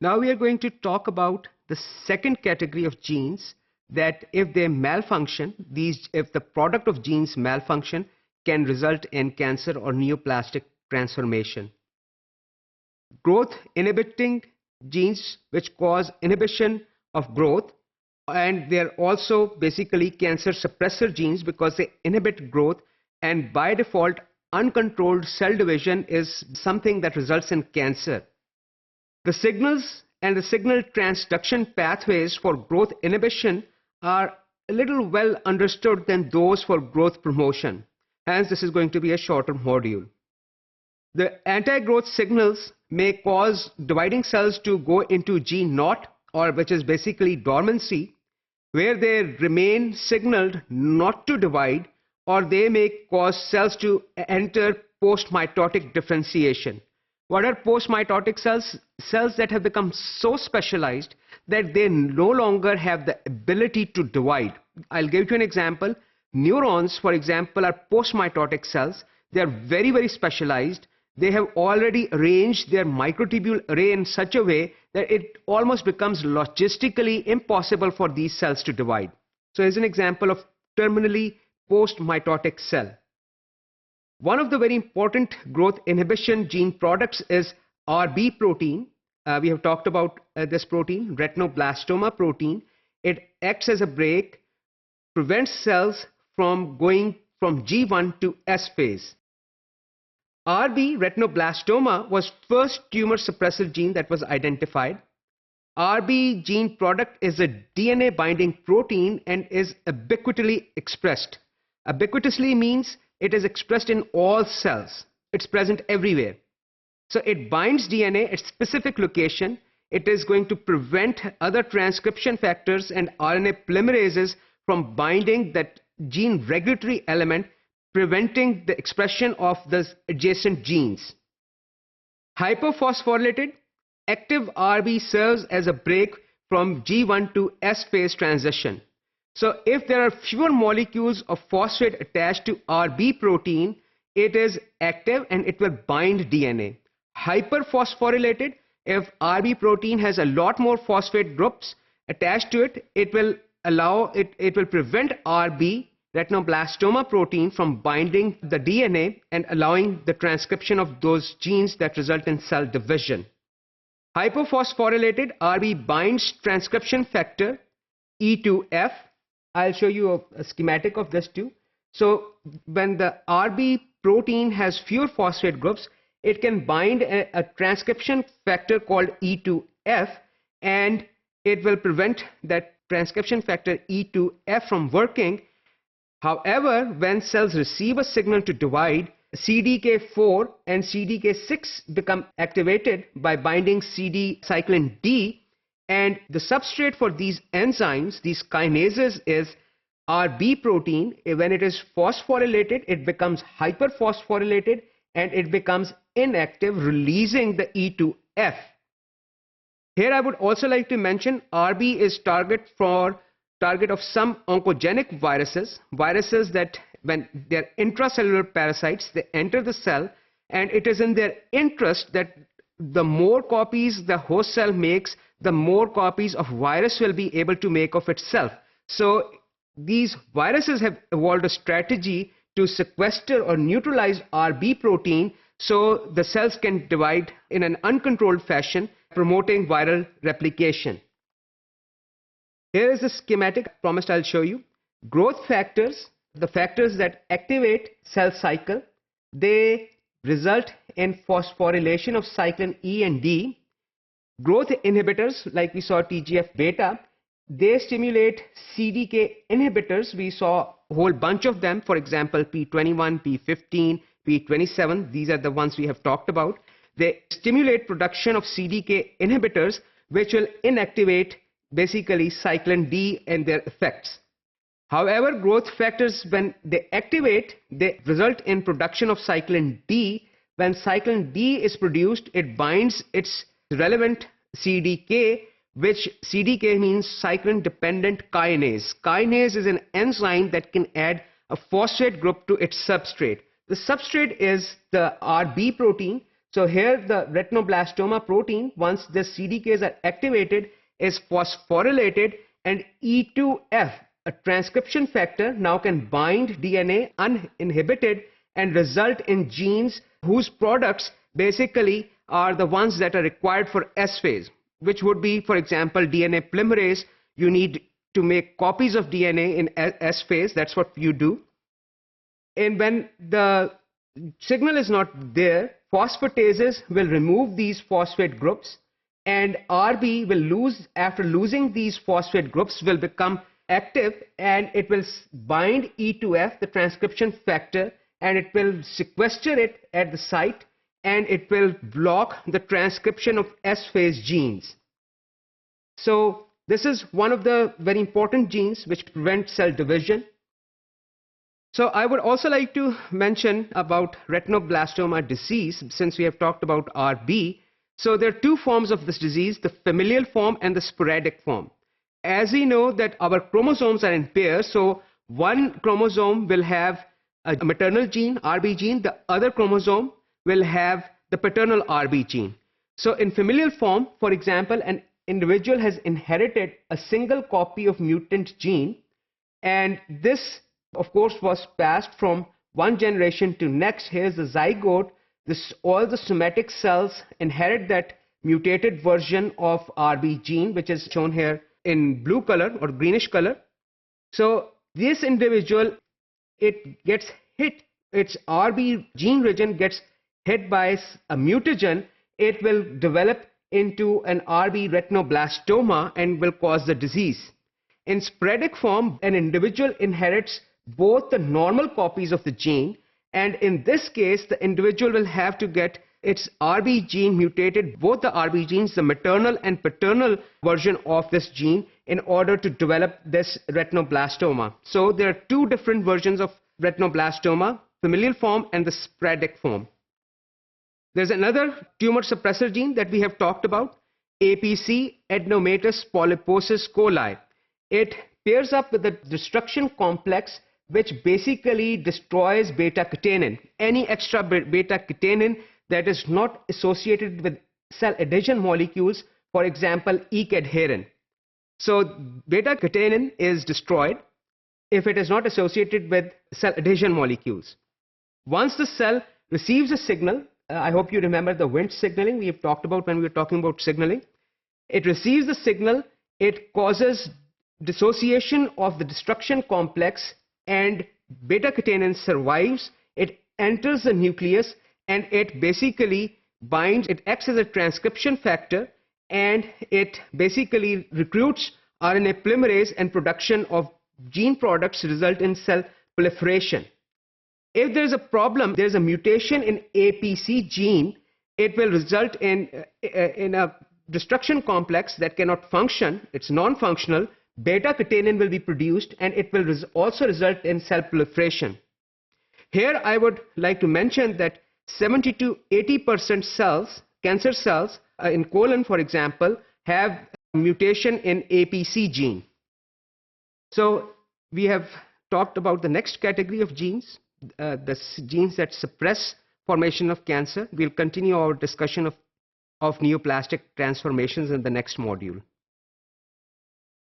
Now we are going to talk about the second category of genes that if they malfunction, if the product of genes malfunction can result in cancer or neoplastic transformation. Growth inhibiting genes which cause inhibition of growth, and they're also basically cancer suppressor genes because they inhibit growth, and by default uncontrolled cell division is something that results in cancer. The signals and the signal transduction pathways for growth inhibition are a little well understood than those for growth promotion. Hence, this is going to be a shorter module. The anti-growth signals may cause dividing cells to go into G0, or which is basically dormancy, where they remain signaled not to divide, or they may cause cells to enter post-mitotic differentiation. What are post-mitotic cells? Cells that have become so specialized that they no longer have the ability to divide. I'll give you an example. Neurons, for example, are post-mitotic cells. They are very, very specialized. They have already arranged their microtubule array in such a way that it almost becomes logistically impossible for these cells to divide. So here's an example of terminally post-mitotic cell. One of the very important growth inhibition gene products is RB protein. We have talked about this protein, retinoblastoma protein. It acts as a brake, prevents cells from going from G1 to S phase. RB retinoblastoma was first tumor suppressor gene that was identified. RB gene product is a DNA binding protein and is ubiquitously expressed. Ubiquitously means it is expressed in all cells. It's present everywhere. So it binds DNA at specific location. It is going to prevent other transcription factors and RNA polymerases from binding that gene regulatory element, preventing the expression of the adjacent genes. Hyperphosphorylated active RB serves as a brake from G1 to S phase transition. So if there are fewer molecules of phosphate attached to RB protein, it is active and it will bind DNA. Hyperphosphorylated, if RB protein has a lot more phosphate groups attached to it, it will prevent RB retinoblastoma protein from binding the DNA and allowing the transcription of those genes that result in cell division. Hypophosphorylated RB binds transcription factor E2F. I'll show you a schematic of this too. So when the RB protein has fewer phosphate groups, it can bind a transcription factor called E2F, and it will prevent that transcription factor E2F from working. However, when cells receive a signal to divide, CDK4 and CDK6 become activated by binding cyclin D, and the substrate for these enzymes, these kinases, is RB protein. When it is phosphorylated, it becomes hyperphosphorylated and it becomes inactive, releasing the E2F. Here I would also like to mention RB is target of some oncogenic viruses that when they're intracellular parasites, they enter the cell, and it is in their interest that the more copies the host cell makes, the more copies of virus will be able to make of itself. So these viruses have evolved a strategy to sequester or neutralize RB protein so the cells can divide in an uncontrolled fashion, promoting viral replication. Here is the schematic I promised I'll show you. Growth factors, the factors that activate cell cycle, they result in phosphorylation of cyclin E and D. Growth inhibitors, like we saw TGF-beta, they stimulate CDK inhibitors. We saw a whole bunch of them, for example, P21, P15, P27. These are the ones we have talked about. They stimulate production of CDK inhibitors, which will inactivate basically cyclin D and their effects. However, growth factors, when they activate, they result in production of cyclin D. When cyclin D is produced, it binds its relevant CDK, which CDK means cyclin dependent kinase. Kinase is an enzyme that can add a phosphate group to its substrate. The substrate is the RB protein. So here the retinoblastoma protein, once the CDKs are activated, is phosphorylated, and E2F, a transcription factor, now can bind DNA uninhibited and result in genes whose products basically are the ones that are required for S phase, which would be, for example, DNA polymerase. You need to make copies of DNA in S phase. That's what you do. And when the signal is not there, phosphatases will remove these phosphate groups, and RB will lose, after losing these phosphate groups, will become active, and it will bind E2F, the transcription factor, and it will sequester it at the site, and it will block the transcription of S phase genes. So this is one of the very important genes which prevent cell division. So I would also like to mention about retinoblastoma disease, since we have talked about RB. So there are two forms of this disease, the familial form and the sporadic form. As we know that our chromosomes are in pairs, so one chromosome will have a maternal gene, RB gene, the other chromosome will have the paternal RB gene. So in familial form, for example, an individual has inherited a single copy of mutant gene, and this of course was passed from one generation to next. Here's the zygote. All the somatic cells inherit that mutated version of RB gene, which is shown here in blue color or greenish color. So this individual, it gets hit, its RB gene region gets hit by a mutagen. It will develop into an RB retinoblastoma and will cause the disease. In sporadic form, an individual inherits both the normal copies of the gene, and in this case the individual will have to get its RB gene mutated, both the RB genes, the maternal and paternal version of this gene, in order to develop this retinoblastoma. So there are two different versions of retinoblastoma, familial form and the sporadic form. There's another tumor suppressor gene that we have talked about, APC, adenomatous polyposis coli. It pairs up with the destruction complex, which basically destroys beta-catenin, any extra beta-catenin that is not associated with cell adhesion molecules, for example, EC-adherin. So beta-catenin is destroyed if it is not associated with cell adhesion molecules. Once the cell receives a signal, I hope you remember the Wnt signaling we have talked about when we were talking about signaling. It receives the signal, it causes dissociation of the destruction complex, and beta-catenin survives. It enters the nucleus, and it basically binds, it acts as a transcription factor, and it basically recruits RNA polymerase and production of gene products result in cell proliferation. If there's a problem, there's a mutation in APC gene, it will result in a destruction complex that cannot function, it's non-functional. Beta-catenin will be produced, and it will also result in cell proliferation. Here I would like to mention that 70 to 80% cells, cancer cells in colon for example, have a mutation in APC gene. So we have talked about the next category of genes, the genes that suppress formation of cancer. We'll continue our discussion of neoplastic transformations in the next module.